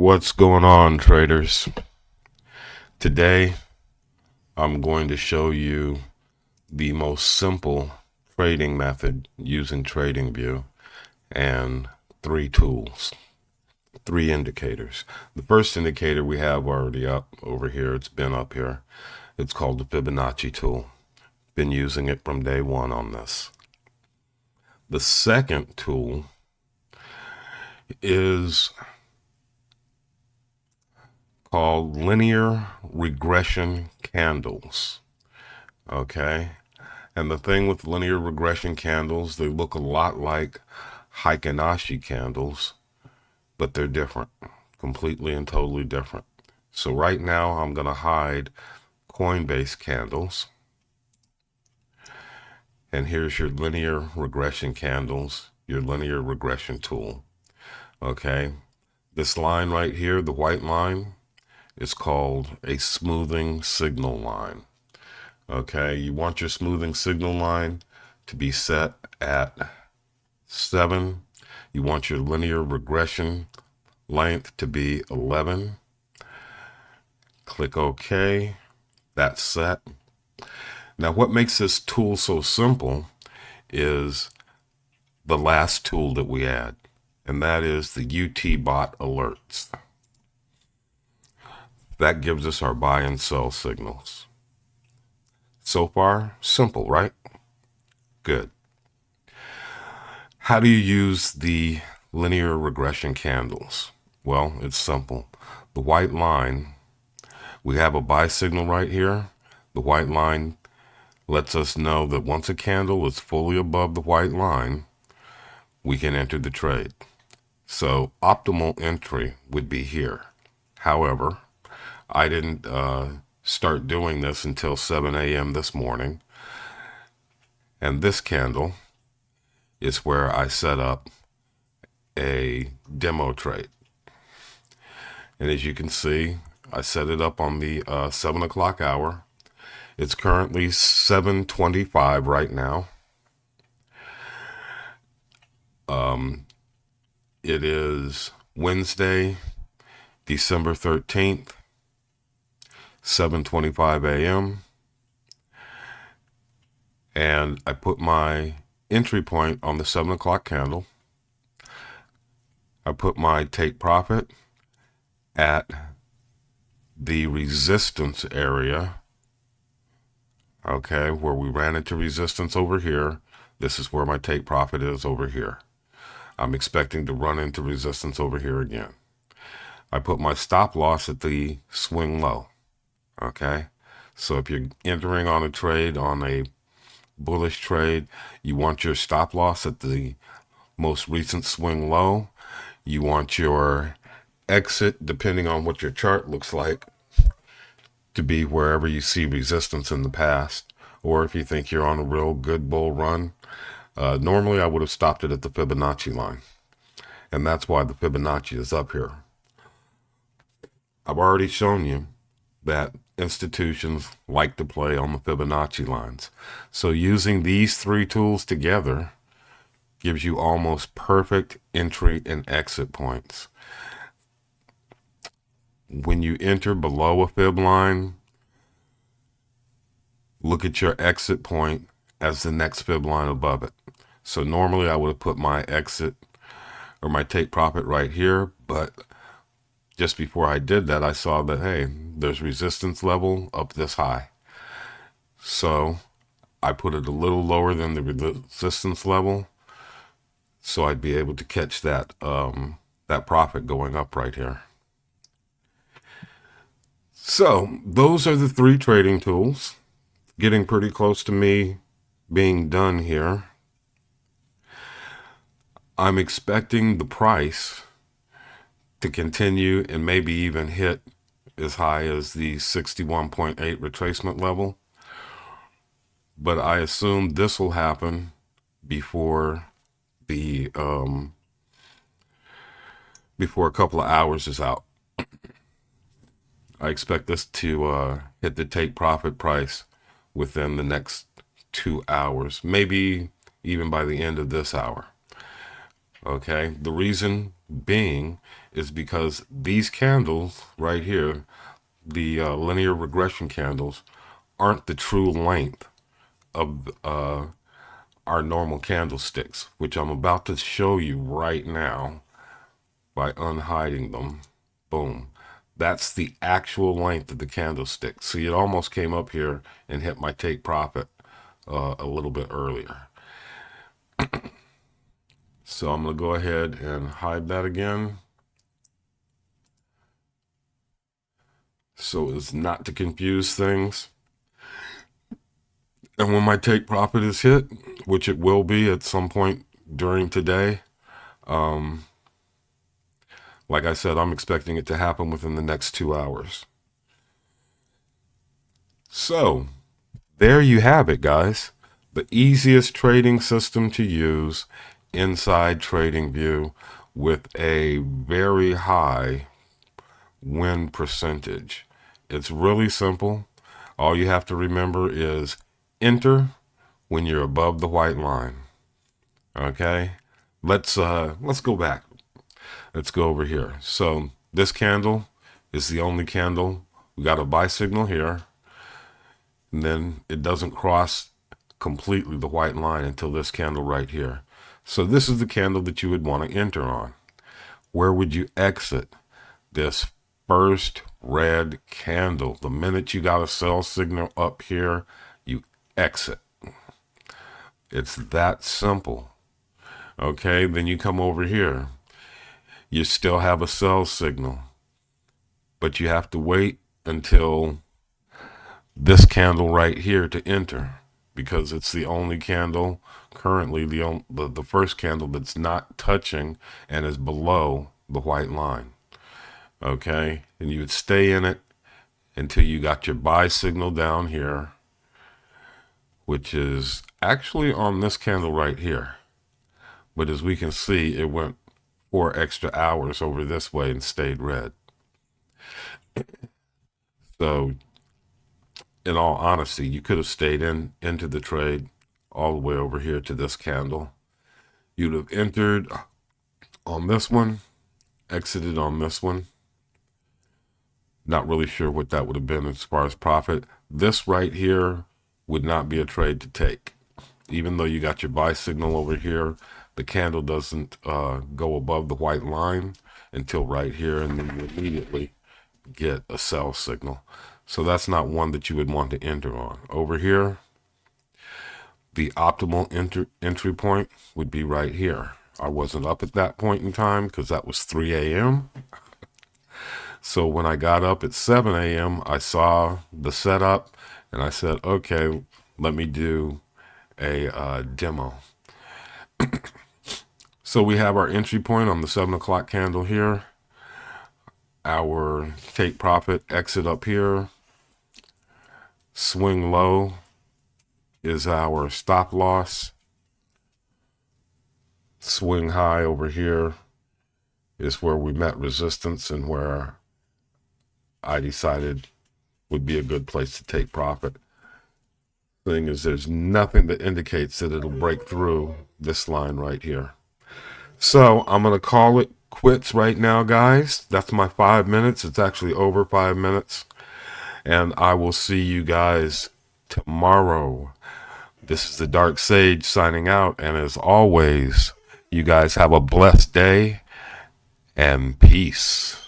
What's going on, traders? Today I'm going to show you the most simple trading method using TradingView and three tools, three indicators. The first indicator we have already up over here. It's been up here. It's called the Fibonacci tool. Been using it from day one on this. The second tool is called linear regression candles. Okay. And the thing with linear regression candles, they look a lot like Heikin-Ashi candles, but they're different, completely and totally different. So right now I'm going to hide Coinbase candles. And here's your linear regression candles, your linear regression tool. Okay. This line right here, the white line, is called a smoothing signal line. Okay, you want your smoothing signal line to be set at 7. You want your linear regression length to be 11. Click OK. That's set. Now, what makes this tool so simple is the last tool that we add, and that is the TBot Alerts. That gives us our buy and sell signals. So far, simple, right? Good. How do you use the linear regression candles? Well, it's simple. The white line, we have a buy signal right here. The white line lets us know that once a candle is fully above the white line, we can enter the trade. So optimal entry would be here. However, I didn't start doing this until 7 a.m. this morning. And this candle is where I set up a demo trade. And as you can see, I set it up on the 7 o'clock hour. It's currently 7:25 right now. It is Wednesday, December 13th, 7:25 a.m. And I put my entry point on the 7 o'clock candle. I put my take profit at the resistance area. Okay, where we ran into resistance over here. This is where my take profit is over here. I'm expecting to run into resistance over here again. I put my stop loss at the swing low. Okay, so if you're entering on a trade, on a bullish trade, you want your stop loss at the most recent swing low. You want your exit, depending on what your chart looks like, to be wherever you see resistance in the past, or if you think you're on a real good bull run. Normally I would have stopped it at the Fibonacci line, and that's why the Fibonacci is up here. I've already shown you that institutions like to play on the Fibonacci lines. So using these three tools together gives you almost perfect entry and exit points. When you enter below a fib line, look at your exit point as the next fib line above it. So normally I would have put my exit or my take profit right here, but just before I did that, I saw that, hey, there's resistance level up this high. So I put it a little lower than the resistance level, so I'd be able to catch that that profit going up right here. So those are the three trading tools. Getting pretty close to me being done here. I'm expecting the price to continue and maybe even hit as high as the 61.8 retracement level. But I assume this will happen before the before a couple of hours is out. I expect this to hit the take profit price within the next 2 hours, maybe even by the end of this hour. Okay, the reason being is because these candles right here, the linear regression candles, aren't the true length of our normal candlesticks, which I'm about to show you right now by unhiding them. Boom. That's the actual length of the candlestick. See, it almost came up here and hit my take profit a little bit earlier. So I'm going to go ahead and hide that again, so as not to confuse things. And when my take profit is hit, which it will be at some point during today, like I said, I'm expecting it to happen within the next 2 hours. So there you have it, guys. The easiest trading system to use inside TradingView with a very high win percentage. It's really simple. All you have to remember is enter when you're above the white line. Okay, let's go back. Let's go over here. So this candle is the only candle. We got a buy signal here, and then it doesn't cross completely the white line until this candle right here. So this is the candle that you would want to enter on. Where would you exit? This first red candle. The minute you got a sell signal up here, you exit. It's that simple. Okay, then you come over here. You still have a sell signal, but you have to wait until this candle right here to enter, because it's the only candle currently, the first candle that's not touching and is below the white line. Okay, and you would stay in it until you got your buy signal down here, which is actually on this candle right here. But as we can see, it went 4 extra hours over this way and stayed red. So in all honesty, you could have stayed into the trade all the way over here to this candle. You'd have entered on this one, exited on this one. Not really sure what that would have been as far as profit. This right here would not be a trade to take. Even though you got your buy signal over here, the candle doesn't go above the white line until right here, and then you immediately get a sell signal. So that's not one that you would want to enter on. Over here, the optimal entry point would be right here. I wasn't up at that point in time because that was 3 a.m. So when I got up at 7 a.m., I saw the setup and I said, okay, let me do a demo. So we have our entry point on the 7 o'clock candle here. Our take profit exit up here. Swing low is our stop loss. Swing high over here is where we met resistance and where I decided would be a good place to take profit. Thing is, there's nothing that indicates that it'll break through this line right here. So I'm going to call it quits right now, guys. That's my 5 minutes. It's actually over 5 minutes. And I will see you guys tomorrow. This is the Dark Sage signing out. And as always, you guys have a blessed day and peace.